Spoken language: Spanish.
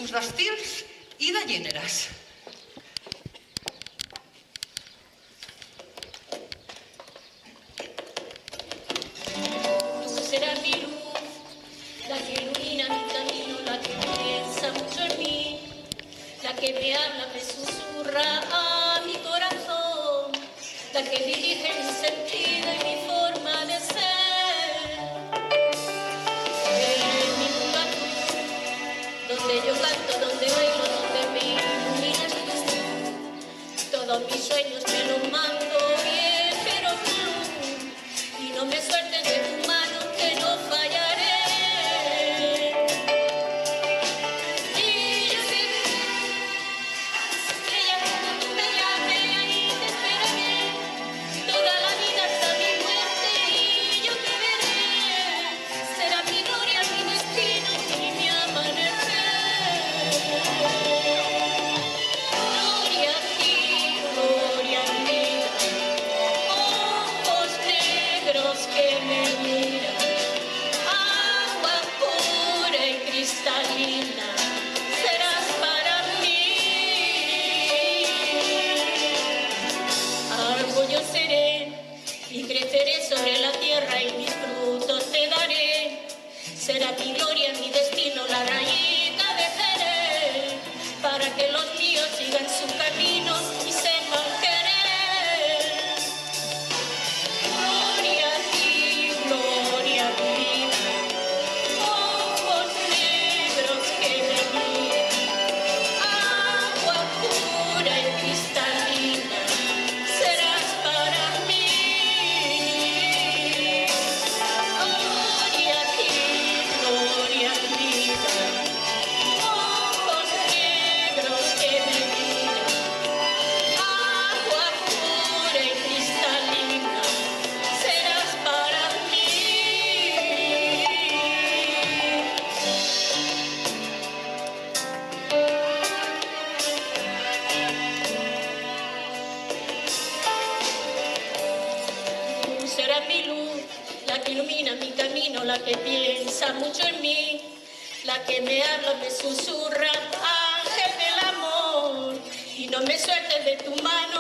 sus rastils y de géneras. Tú serás mi luz, la que ilumina mi camino, la que piensa mucho en mí, la que me habla, me susurra a mi corazón, la que dirige mi sentido y mi forma de ser. En mi mundo azul, donde yo canto, donde bailo, donde me iluminas tú, todos mis sueños me los mando bien, pero tú, y no me sueltes de tu mano que no fallaré. Y yo sé que ya cuando tú me llames ahí te esperaré, toda la vida hasta mi muerte y yo te veré. Será mi gloria, mi destino y mi amanecer. Gloria a ti, gloria a mí, ojos negros que me miran, agua pura y cristalina, serás para mí. Árbol yo seré y creceré sobre la tierra y mis frutos te daré. Será mi gloria, mi destino, la rayita de Jerez, para que los míos sigan su camino y sepan querer. Gloria a ti, gloria a ti, ojos negros que me miran, agua pura y cristalina, serás para mí. Gloria a ti, gloria a ti, ojos negros que me miran, agua pura y cristalina, serás para mí. Tú serás mi luz, la que ilumina mi camino, la que piensa mucho en mí, la que me habla, me susurra, ángel del amor, y no me sueltes de tu mano